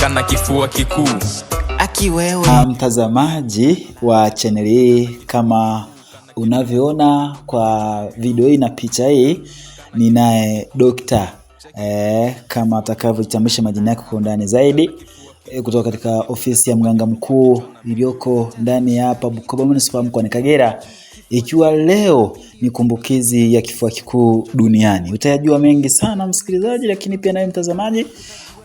kuamka na kifua kikuu. Akiwewe mtazamaji wa channel hii, kama unavyoona kwa video hii na picha hii, ninaye Dr. Kama atakavyojitambulisha majina yake kwa undani zaidi, kutoka katika ofisi ya mganga mkuu iliyoko ndani ya hapa Bukoba Municipal mkoani Kagera, ikiwa leo ni kumbukizi ya kifua kikuu duniani. Utayajua mengi sana msikilizaji, lakini pia nawe mtazamaji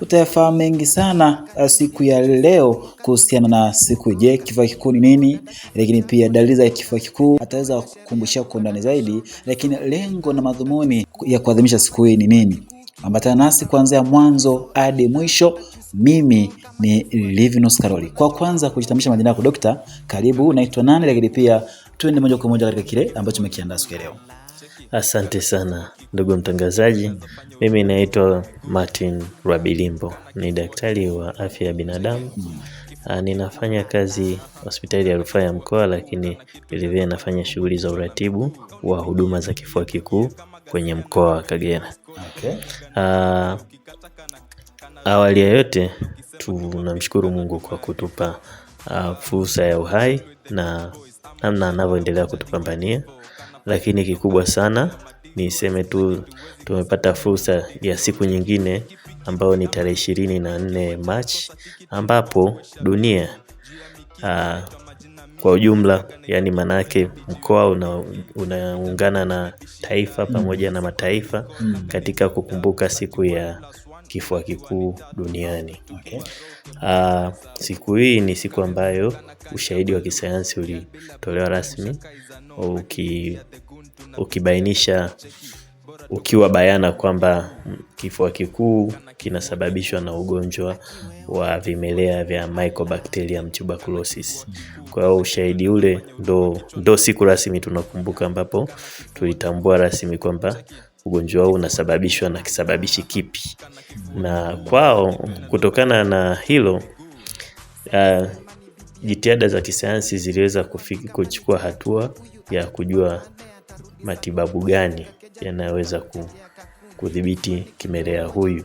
utayafahamu mengi sana siku ya leo kuhusiana na siku. Je, kifua kikuu ni nini? Lakini pia dalili za kifua kikuu ataweza kukumbushia kwa undani zaidi, lakini lengo na madhumuni ya kuadhimisha siku hii ni nini? Ambatana nasi kuanzia mwanzo hadi mwisho. Mimi ni Livinus Karoli. Kwa kwanza kujitambulisha majina yako Dr. Karibu, naitwa nani? Lakini pia tuende moja kwa moja katika kile ambacho tumekiandaa siku ya leo. Asante sana ndugu mtangazaji. Mimi naitwa Martin Rwabilimbo, ni daktari wa afya ya binadamu. Ninafanya kazi hospitali ya rufaa ya mkoa, lakini vilevile nafanya shughuli za uratibu wa huduma za kifua kikuu kwenye mkoa wa Kagera. Okay. Awali ya yote tunamshukuru Mungu kwa kutupa fursa ya uhai na namna anavyoendelea kutupambania. Lakini kikubwa sana niseme tu tumepata fursa ya siku nyingine ambayo ni tarehe 24 Machi, ambapo dunia kwa ujumla, yani manake mkoa unaungana na taifa pamoja na mataifa katika kukumbuka siku ya kifua kikuu duniani. Okay. Siku hii ni siku ambayo ushahidi wa kisayansi ulitolewa rasmi ukibainisha, ukiwa bayana kwamba kifua kikuu kinasababishwa na ugonjwa wa vimelea vya Mycobacterium tuberculosis. Kwa hiyo ushahidi ule ndo siku rasmi tunakumbuka, ambapo tulitambua rasmi kwamba ugonjwa huu unasababishwa na kisababishi kipi. Na kwao, kutokana na hilo, jitihada za kisayansi ziliweza kuchukua hatua ya kujua matibabu gani yanaweza kudhibiti kimelea huyu.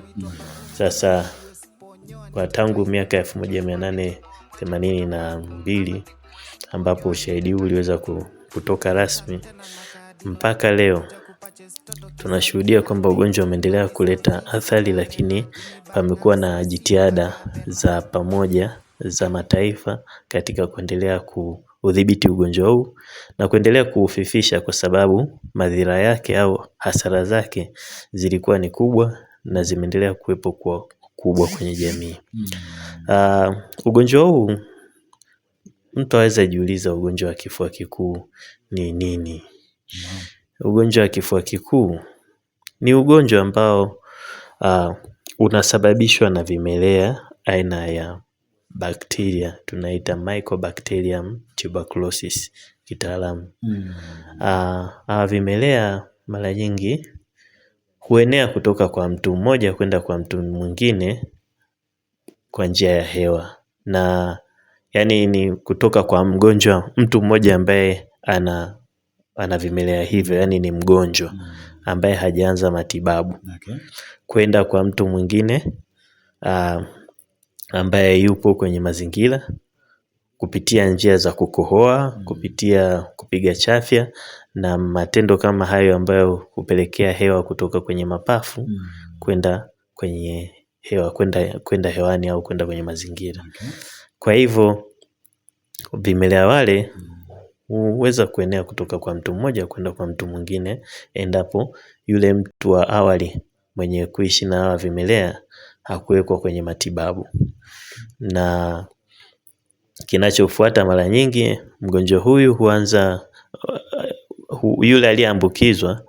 Sasa kwa tangu miaka 1882 ambapo ushahidi huu uliweza kutoka rasmi, mpaka leo tunashuhudia kwamba ugonjwa umeendelea kuleta athari, lakini pamekuwa na jitihada za pamoja za mataifa katika kuendelea kudhibiti ugonjwa huu na kuendelea kuufifisha, kwa sababu madhira yake au hasara zake zilikuwa ni kubwa na zimeendelea kuwepo kwa kubwa kwenye jamii. Ugonjwa huu, mtu aweza jiuliza, ugonjwa wa kifua kikuu ni nini? Ugonjwa wa kifua kikuu ni ugonjwa ambao unasababishwa na vimelea aina ya bakteria, tunaita Mycobacterium tuberculosis kitaalamu. Vimelea mara nyingi huenea kutoka kwa mtu mmoja kwenda kwa mtu mwingine kwa njia ya hewa, na yani ni kutoka kwa mgonjwa, mtu mmoja ambaye ana vimelea hivyo, yani ni mgonjwa ambaye hajaanza matibabu, kwenda kwa mtu mwingine ambaye yupo kwenye mazingira, kupitia njia za kukohoa, kupitia kupiga chafya na matendo kama hayo ambayo hupelekea hewa kutoka kwenye mapafu kwenda kwenye hewa, kwenda hewani au kwenda kwenye mazingira. Kwa hivyo vimelea wale huweza kuenea kutoka kwa mtu mmoja kwenda kwa mtu mwingine, endapo yule mtu wa awali mwenye kuishi na hawa vimelea hakuwekwa kwenye matibabu. Na kinachofuata, mara nyingi mgonjwa huyu huanza, yule aliyeambukizwa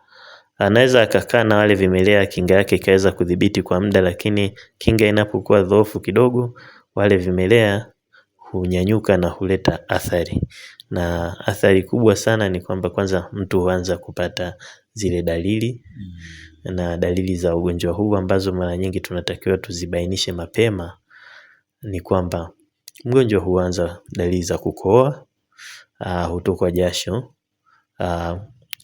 anaweza akakaa na wale vimelea, kinga yake ikaweza kudhibiti kwa muda, lakini kinga inapokuwa dhaifu kidogo, wale vimelea hunyanyuka na huleta athari. Na athari kubwa sana ni kwamba, kwanza mtu huanza kupata zile dalili na dalili za ugonjwa huu ambazo mara nyingi tunatakiwa tuzibainishe mapema. Ni kwamba mgonjwa huanza dalili za kukohoa, hutokwa jasho,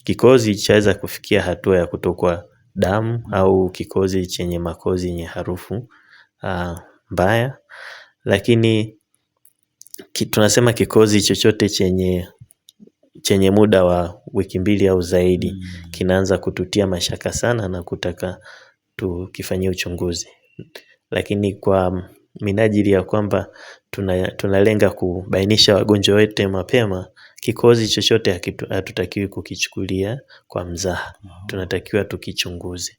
kikozi chaweza kufikia hatua ya kutokwa damu, au kikozi chenye makozi yenye harufu mbaya. Lakini tunasema kikozi chochote chenye muda wa wiki 2 au zaidi kinaanza kututia mashaka sana na kutaka tukifanyie uchunguzi. Lakini kwa minajili ya kwamba tunalenga kubainisha wagonjwa wote mapema, kikozi chochote hatutakiwi kukichukulia kwa mzaha. Tunatakiwa tukichunguze.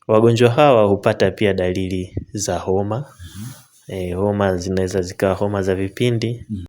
Wagonjwa hawa hupata pia dalili za homa. Homa zinaweza zikawa homa za vipindi.